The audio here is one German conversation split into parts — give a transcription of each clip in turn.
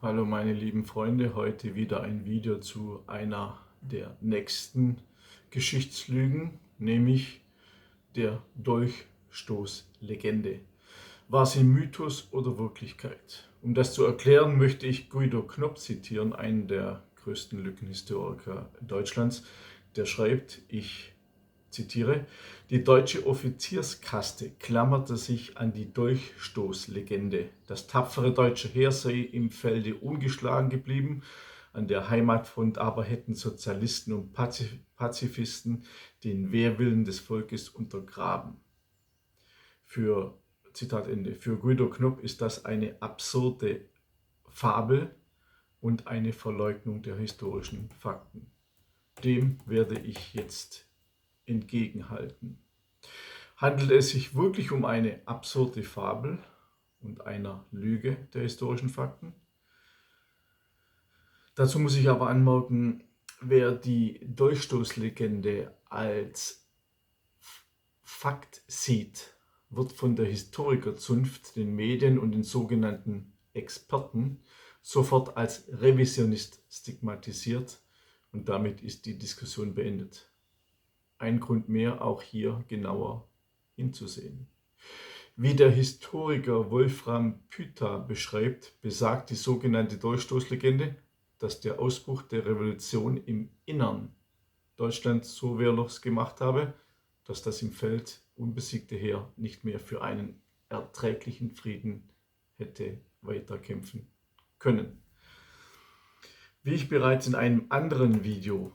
Hallo meine lieben Freunde, heute wieder ein Video zu einer der nächsten Geschichtslügen, nämlich der Dolchstoßlegende. War sie Mythos oder Wirklichkeit? Um das zu erklären, möchte ich Guido Knopp zitieren, einen der größten Lückenhistoriker Deutschlands, der schreibt, ich zitiere: Die deutsche Offizierskaste klammerte sich an die Dolchstoßlegende. Das tapfere deutsche Heer sei im Felde ungeschlagen geblieben, an der Heimatfront aber hätten Sozialisten und Pazifisten den Wehrwillen des Volkes untergraben. Zitat Ende. Für Guido Knopp ist das eine absurde Fabel und eine Verleugnung der historischen Fakten. Dem werde ich jetzt entgegenhalten. Handelt es sich wirklich um eine absurde Fabel und einer Lüge der historischen Fakten? Dazu muss ich aber anmerken, wer die Dolchstoßlegende als Fakt sieht, wird von der Historikerzunft, den Medien und den sogenannten Experten sofort als Revisionist stigmatisiert und damit ist die Diskussion beendet. Ein Grund mehr, auch hier genauer hinzusehen. Wie der Historiker Wolfram Püther beschreibt, besagt die sogenannte Dolchstoßlegende, dass der Ausbruch der Revolution im Innern Deutschlands so wehrlos gemacht habe, dass das im Feld unbesiegte Heer nicht mehr für einen erträglichen Frieden hätte weiterkämpfen können. Wie ich bereits in einem anderen Video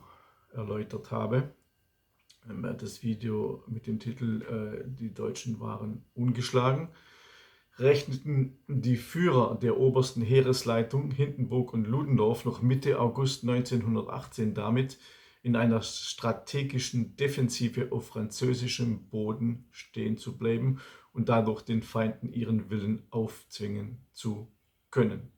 erläutert habe, das Video mit dem Titel Die Deutschen waren ungeschlagen, rechneten die Führer der obersten Heeresleitung Hindenburg und Ludendorff noch Mitte August 1918 damit, in einer strategischen Defensive auf französischem Boden stehen zu bleiben und dadurch den Feinden ihren Willen aufzwingen zu können.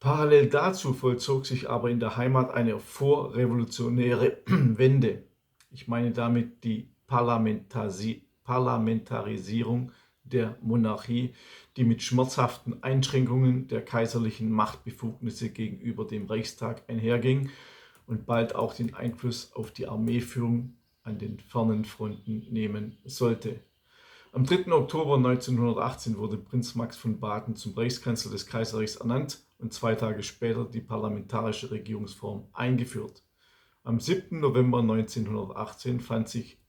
Parallel dazu vollzog sich aber in der Heimat eine vorrevolutionäre Wende. Ich meine damit die Parlamentarisierung der Monarchie, die mit schmerzhaften Einschränkungen der kaiserlichen Machtbefugnisse gegenüber dem Reichstag einherging und bald auch den Einfluss auf die Armeeführung an den fernen Fronten nehmen sollte. Am 3. Oktober 1918 wurde Prinz Max von Baden zum Reichskanzler des Kaiserreichs ernannt und 2 Tage später die parlamentarische Regierungsform eingeführt. Am 7. November 1918 fand sich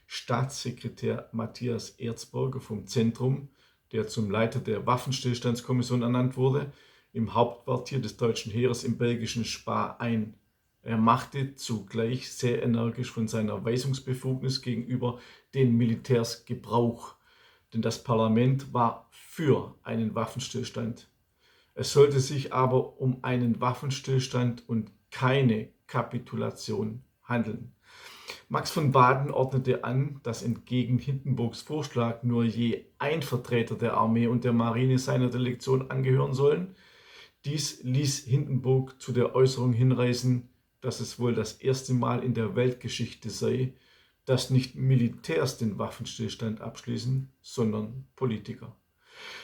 Staatssekretär Matthias Erzberger vom Zentrum, der zum Leiter der Waffenstillstandskommission ernannt wurde, im Hauptquartier des deutschen Heeres im belgischen Spa ein. Er machte zugleich sehr energisch von seiner Weisungsbefugnis gegenüber den Militärs Gebrauch, denn das Parlament war für einen Waffenstillstand. Es sollte sich aber um einen Waffenstillstand und keine Kapitulation handeln. Max von Baden ordnete an, dass entgegen Hindenburgs Vorschlag nur je ein Vertreter der Armee und der Marine seiner Delegation angehören sollen. Dies ließ Hindenburg zu der Äußerung hinreißen, dass es wohl das erste Mal in der Weltgeschichte sei, dass nicht Militärs den Waffenstillstand abschließen, sondern Politiker.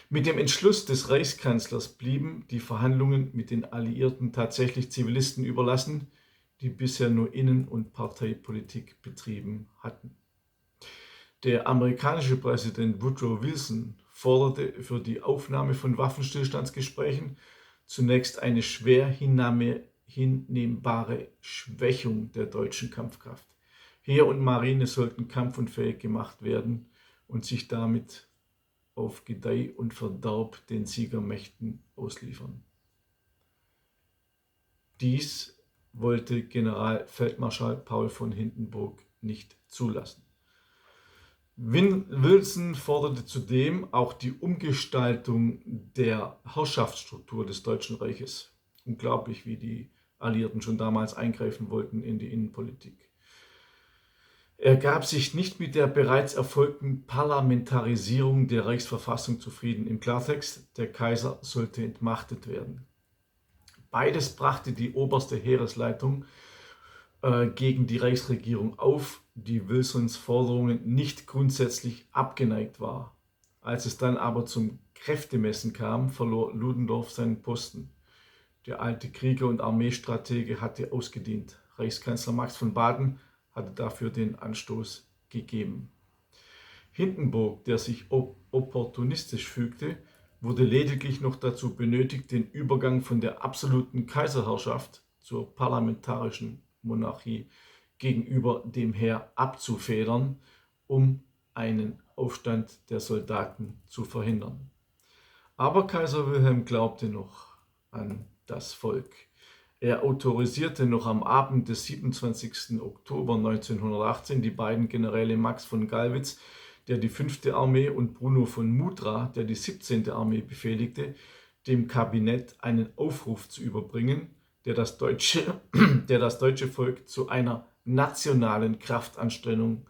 Mit dem Entschluss des Reichskanzlers blieben die Verhandlungen mit den Alliierten tatsächlich Zivilisten überlassen, die bisher nur Innen- und Parteipolitik betrieben hatten. Der amerikanische Präsident Woodrow Wilson forderte für die Aufnahme von Waffenstillstandsgesprächen zunächst eine schwer hinnehmbare Schwächung der deutschen Kampfkraft. Heer und Marine sollten kampfunfähig gemacht werden und sich damit auf Gedeih und Verderb den Siegermächten ausliefern. Dies wollte Generalfeldmarschall Paul von Hindenburg nicht zulassen. Wilson forderte zudem auch die Umgestaltung der Herrschaftsstruktur des Deutschen Reiches. Unglaublich, wie die Alliierten schon damals eingreifen wollten in die Innenpolitik. Er gab sich nicht mit der bereits erfolgten Parlamentarisierung der Reichsverfassung zufrieden. Im Klartext, der Kaiser sollte entmachtet werden. Beides brachte die oberste Heeresleitung gegen die Reichsregierung auf, die Wilsons Forderungen nicht grundsätzlich abgeneigt war. Als es dann aber zum Kräftemessen kam, verlor Ludendorff seinen Posten. Der alte Krieger und Armeestratege hatte ausgedient. Reichskanzler Max von Baden hatte dafür den Anstoß gegeben. Hindenburg, der sich opportunistisch fügte, wurde lediglich noch dazu benötigt, den Übergang von der absoluten Kaiserherrschaft zur parlamentarischen Monarchie gegenüber dem Heer abzufedern, um einen Aufstand der Soldaten zu verhindern. Aber Kaiser Wilhelm glaubte noch an das Volk. Er autorisierte noch am Abend des 27. Oktober 1918 die beiden Generäle Max von Gallwitz, der die 5. Armee, und Bruno von Mudra, der die 17. Armee befehligte, dem Kabinett einen Aufruf zu überbringen, der das deutsche Volk zu einer nationalen Kraftanstrengung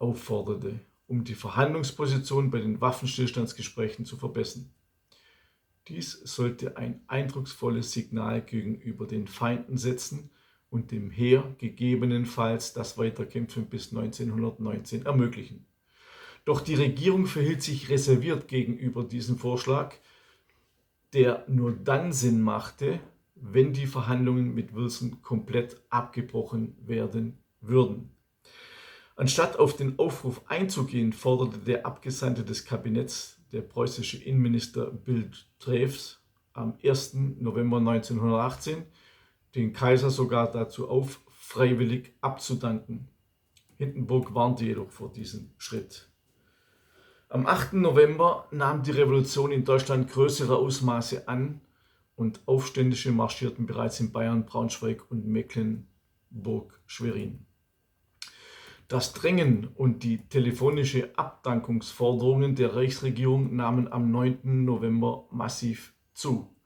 aufforderte, um die Verhandlungsposition bei den Waffenstillstandsgesprächen zu verbessern. Dies sollte ein eindrucksvolles Signal gegenüber den Feinden setzen und dem Heer gegebenenfalls das Weiterkämpfen bis 1919 ermöglichen. Doch die Regierung verhielt sich reserviert gegenüber diesem Vorschlag, der nur dann Sinn machte, wenn die Verhandlungen mit Wilson komplett abgebrochen werden würden. Anstatt auf den Aufruf einzugehen, forderte der Abgesandte des Kabinetts, der preußische Innenminister Bildt-Treves, am 1. November 1918 den Kaiser sogar dazu auf, freiwillig abzudanken. Hindenburg warnte jedoch vor diesem Schritt. Am 8. November nahm die Revolution in Deutschland größere Ausmaße an und Aufständische marschierten bereits in Bayern, Braunschweig und Mecklenburg-Schwerin. Das Drängen und die telefonische Abdankungsforderungen der Reichsregierung nahmen am 9. November massiv zu.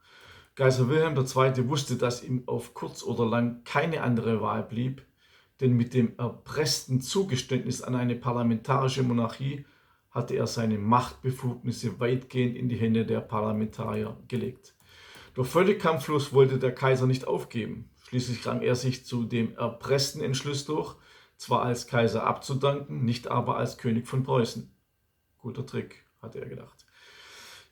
Kaiser Wilhelm II. Wusste, dass ihm auf kurz oder lang keine andere Wahl blieb, denn mit dem erpressten Zugeständnis an eine parlamentarische Monarchie hatte er seine Machtbefugnisse weitgehend in die Hände der Parlamentarier gelegt. Doch völlig kampflos wollte der Kaiser nicht aufgeben. Schließlich rang er sich zu dem erpressten Entschluss durch, zwar als Kaiser abzudanken, nicht aber als König von Preußen. Guter Trick, hatte er gedacht.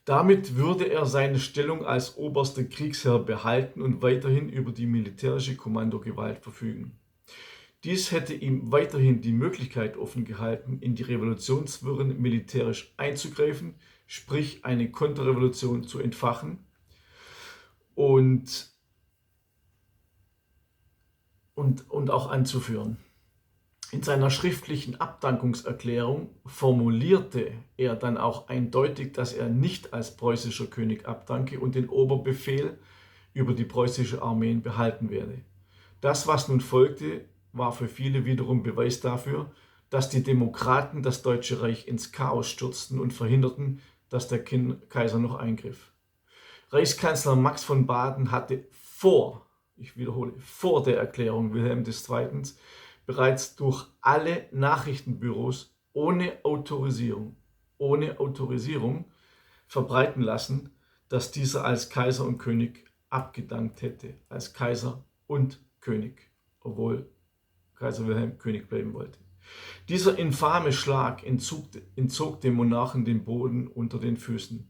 Damit würde er seine Stellung als oberster Kriegsherr behalten und weiterhin über die militärische Kommandogewalt verfügen. Dies hätte ihm weiterhin die Möglichkeit offen gehalten, in die Revolutionswirren militärisch einzugreifen, sprich eine Konterrevolution zu entfachen und auch anzuführen. In seiner schriftlichen Abdankungserklärung formulierte er dann auch eindeutig, dass er nicht als preußischer König abdanke und den Oberbefehl über die preußische Armeen behalten werde. Das, was nun folgte, war für viele wiederum Beweis dafür, dass die Demokraten das Deutsche Reich ins Chaos stürzten und verhinderten, dass der Kaiser noch eingriff. Reichskanzler Max von Baden hatte vor der Erklärung Wilhelm II. Bereits durch alle Nachrichtenbüros ohne Autorisierung verbreiten lassen, dass dieser als Kaiser und König abgedankt hätte, als Kaiser und König, obwohl Kaiser Wilhelm König bleiben wollte. Dieser infame Schlag entzog dem Monarchen den Boden unter den Füßen.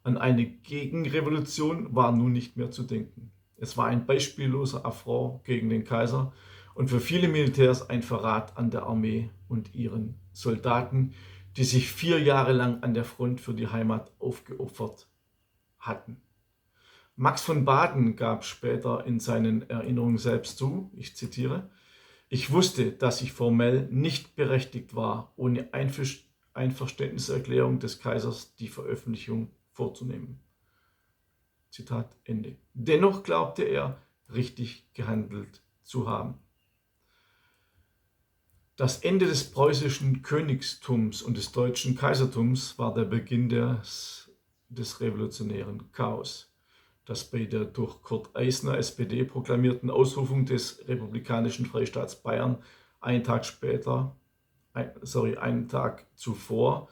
An eine Gegenrevolution war nun nicht mehr zu denken. Es war ein beispielloser Affront gegen den Kaiser und für viele Militärs ein Verrat an der Armee und ihren Soldaten, die sich 4 Jahre lang an der Front für die Heimat aufgeopfert hatten. Max von Baden gab später in seinen Erinnerungen selbst zu, ich zitiere: Ich wusste, dass ich formell nicht berechtigt war, ohne Einverständniserklärung des Kaisers die Veröffentlichung vorzunehmen. Zitat Ende. Dennoch glaubte er, richtig gehandelt zu haben. Das Ende des preußischen Königtums und des deutschen Kaisertums war der Beginn des revolutionären Chaos, das bei der durch Kurt Eisner, SPD, proklamierten Ausrufung des republikanischen Freistaats Bayern einen Tag zuvor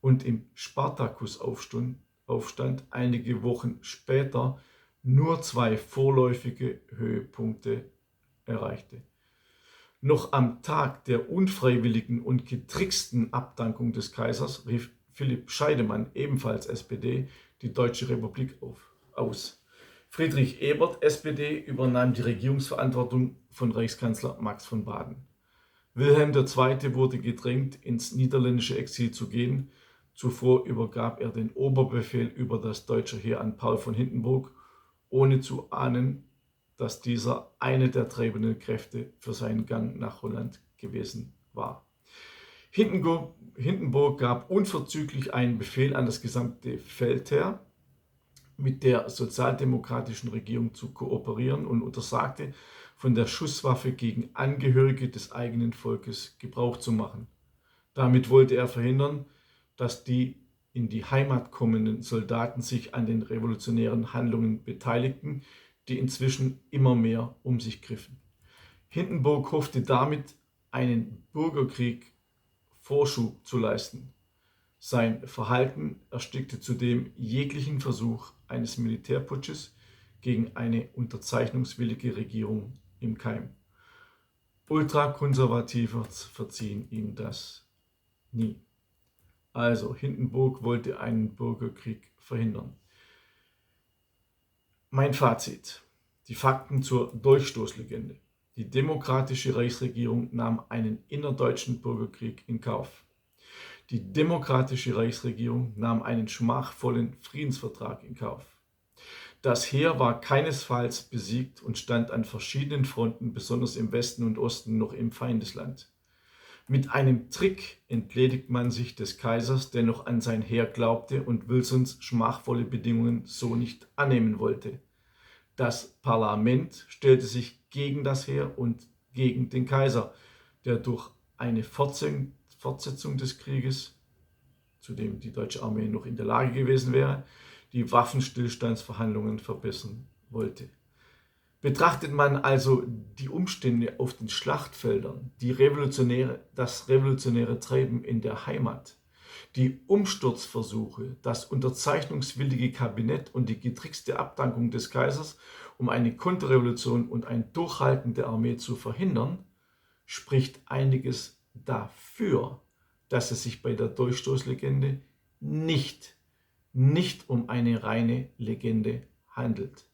und im Spartakusaufstand einige Wochen später nur 2 vorläufige Höhepunkte erreichte. Noch am Tag der unfreiwilligen und getricksten Abdankung des Kaisers Philipp Scheidemann, ebenfalls SPD, die Deutsche Republik aus. Friedrich Ebert, SPD, übernahm die Regierungsverantwortung von Reichskanzler Max von Baden. Wilhelm II. Wurde gedrängt, ins niederländische Exil zu gehen. Zuvor übergab er den Oberbefehl über das deutsche Heer an Paul von Hindenburg, ohne zu ahnen, dass dieser eine der treibenden Kräfte für seinen Gang nach Holland gewesen war. Hindenburg gab unverzüglich einen Befehl an das gesamte Feldheer, mit der sozialdemokratischen Regierung zu kooperieren und untersagte, von der Schusswaffe gegen Angehörige des eigenen Volkes Gebrauch zu machen. Damit wollte er verhindern, dass die in die Heimat kommenden Soldaten sich an den revolutionären Handlungen beteiligten, die inzwischen immer mehr um sich griffen. Hindenburg hoffte damit, einen Bürgerkrieg Vorschub zu leisten. Sein Verhalten erstickte zudem jeglichen Versuch eines Militärputsches gegen eine unterzeichnungswillige Regierung im Keim. Ultrakonservative verziehen ihm das nie. Also Hindenburg wollte einen Bürgerkrieg verhindern. Mein Fazit: Die Fakten zur Dolchstoßlegende. Die demokratische Reichsregierung nahm einen innerdeutschen Bürgerkrieg in Kauf. Die demokratische Reichsregierung nahm einen schmachvollen Friedensvertrag in Kauf. Das Heer war keinesfalls besiegt und stand an verschiedenen Fronten, besonders im Westen und Osten, noch im Feindesland. Mit einem Trick entledigt man sich des Kaisers, der noch an sein Heer glaubte und Wilsons schmachvolle Bedingungen so nicht annehmen wollte. Das Parlament stellte sich gegen das Heer und gegen den Kaiser, der durch eine Fortsetzung des Krieges, zu dem die deutsche Armee noch in der Lage gewesen wäre, die Waffenstillstandsverhandlungen verbessern wollte. Betrachtet man also die Umstände auf den Schlachtfeldern, das revolutionäre Treiben in der Heimat, die Umsturzversuche, das unterzeichnungswillige Kabinett und die getrickste Abdankung des Kaisers, um eine Konterrevolution und ein Durchhalten der Armee zu verhindern, spricht einiges dafür, dass es sich bei der Dolchstoßlegende nicht um eine reine Legende handelt.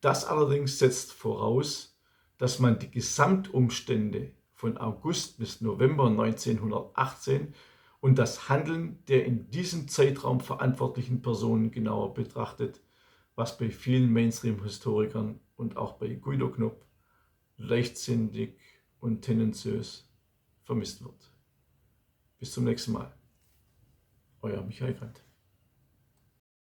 Das allerdings setzt voraus, dass man die Gesamtumstände von August bis November 1918 und das Handeln der in diesem Zeitraum verantwortlichen Personen genauer betrachtet, was bei vielen Mainstream-Historikern und auch bei Guido Knopp leichtsinnig und tendenziös vermisst wird. Bis zum nächsten Mal. Euer Michael Grant.